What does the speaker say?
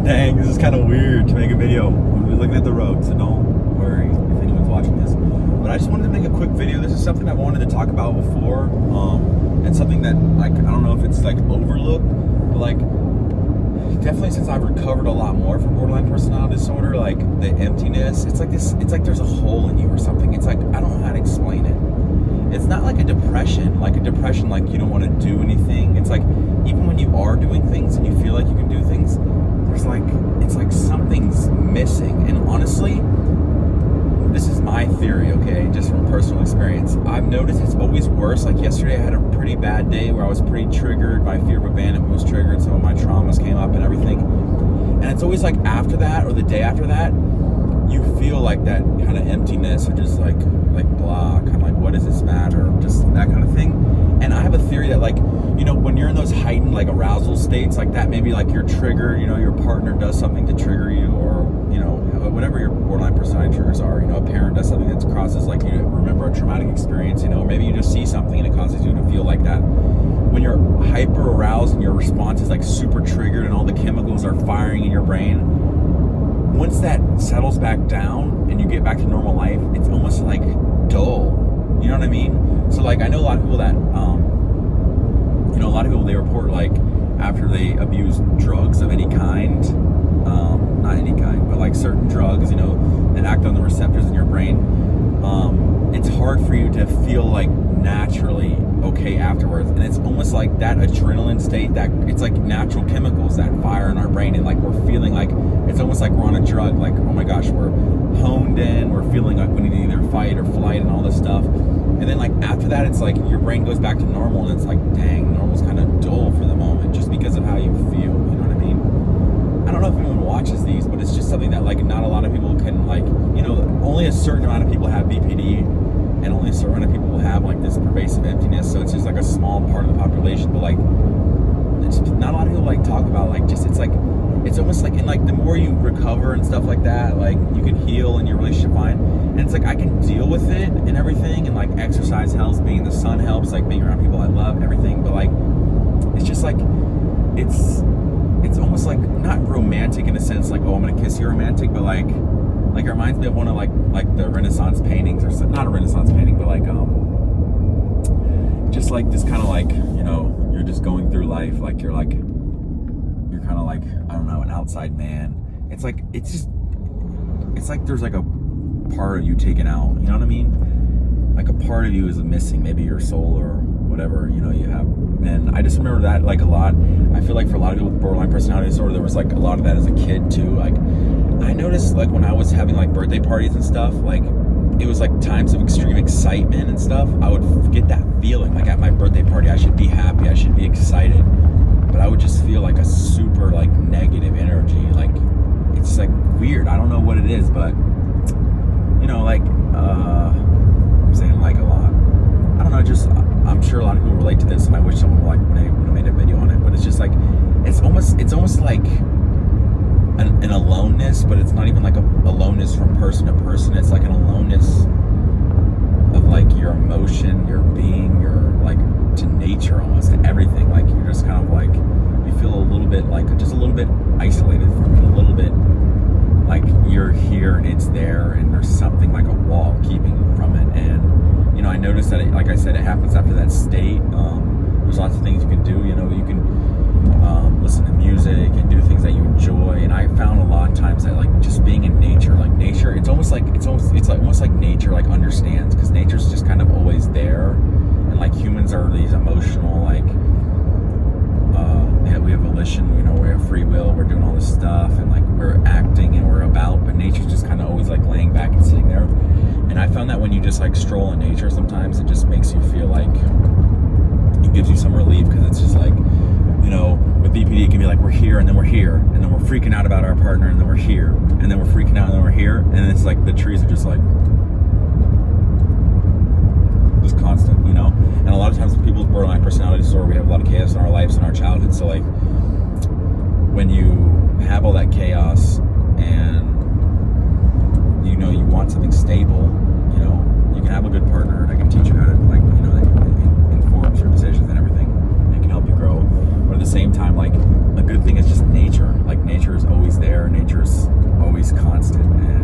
Dang, this is kind of weird to make a video. We're looking at the road, so don't worry if anyone's watching this. But I just wanted to make a quick video. This is something I wanted to talk about before, and something that, like, I don't know if it's like overlooked, but like definitely since I've recovered a lot more from borderline personality disorder, like the emptiness. It's like this. It's like there's a hole in you or something. It's like I don't know how to explain it. It's not like a depression, like you don't want to do anything. It's like even when you are doing things and you feel like you can do things, it's like something's missing. And honestly, this is my theory, okay, just from personal experience. I've noticed it's always worse. Like yesterday I had a pretty bad day where I was pretty triggered. My fear of abandonment was triggered. Some of my traumas came up and everything. And it's always like after that or the day after that, you feel like that kind of emptiness or just like blah, kind of like what does this matter, just that kind of thing. And I have a theory that, like, you know, when you're in those heightened like arousal states like that, maybe like you're triggered, you know, your partner does something to trigger you, or you know, whatever your borderline personality triggers are, you know, a parent does something that causes, like, you remember a traumatic experience, you know, or maybe you just see something and it causes you to feel like that. When you're hyper aroused and your response is like super triggered and all the chemicals are firing in your brain, once that settles back down and you get back to normal life, it's almost like dull. You know what I mean? So like I know a lot of people that, you know, a lot of people, they report like after they abuse drugs of any kind, not any kind, but like certain drugs, you know, that act on the receptors in your brain, it's hard for you to feel like naturally okay afterwards. And it's almost like that adrenaline state, that it's like natural chemicals that fire in our brain, and like we're feeling like it's almost like we're on a drug, like, oh my gosh, we're honed in, we're feeling like we need to either fight or flight and all this stuff. And then like after that, it's like your brain goes back to normal, and it's like, dang, normal's kind of dull for the moment just because of how you feel, you know what I mean? I don't know if anyone watches these, but it's just something that like not a lot of people can, like, you know, only a certain amount of people have BPD, and only a certain amount of people will have like this pervasive emptiness. So it's just like a small part of the population, but like it's not a lot of people like talk about, like, just, it's like, it's almost like, in like the more you recover and stuff like that, like you can heal and your relationship fine. And it's like I can deal with it and everything, and like exercise helps, being in the sun helps, like being around people I love, everything. But like it's just like it's almost like not romantic in a sense, like, oh, I'm gonna kiss you romantic, but like it reminds me of one of like the Renaissance paintings, or not a Renaissance painting, but like just like this kind of like, you know, you're just going through life, like you're kind of like, I don't know, an outside man. It's like it's like there's like a part of you taken out, you know what I mean? Like a part of you is missing, maybe your soul or whatever, you know, you have. And I just remember that like a lot. I feel like for a lot of people with borderline personality disorder, there was like a lot of that as a kid too. Like I noticed like when I was having like birthday parties and stuff, like it was like times of extreme excitement and stuff, I would get that feeling like at my birthday party I should be happy, I should be excited, but I would just feel like a super like negative energy. Like it's like weird, I don't know what it is, but you know, like I'm saying like a lot, I don't know, just I'm sure a lot of people relate to this, and I wish someone would have made a video on it. But it's just like it's almost like an aloneness, but it's not even like a aloneness from person to person. It's like an aloneness of like your emotion, your being, your like to nature, almost to everything. Like you're just kind of like, you feel a little bit like just a little bit isolated from it, a little bit like you're here and it's there, and there's something like a wall keeping you from it. And you know, I noticed that like I said, it happens after that state. There's lots of things you can do. You know, you can listen to music and do things that you enjoy. And I found a lot of times that like just being in nature, like nature, it's almost like nature like understands, because nature's just kind of always there. And like humans are these emotional, like we have volition, you know, we have free will, we're doing all this stuff, and like we're acting and we're about, but nature's just kind of always like laying back and sitting there. And I found that when you just like stroll in nature, sometimes it just makes you feel like, it gives you some relief, because it's just like, you know, with BPD it can be like we're here and then we're here, and then we're freaking out about our partner, and then we're here, and then we're freaking out and then we're here, and it's like the trees are just like just constant, you know. And a lot of times with people with borderline personality disorder, we have a lot of chaos in our lives and our childhood. So like when you have all that chaos and you know you want something stable, you know, you can have a good partner that can teach you how to, like, you know, that informs your decisions and everything, and can help you grow. But at the same time, like a good thing is just nature. Like nature is always there. there. Nature's always constant, and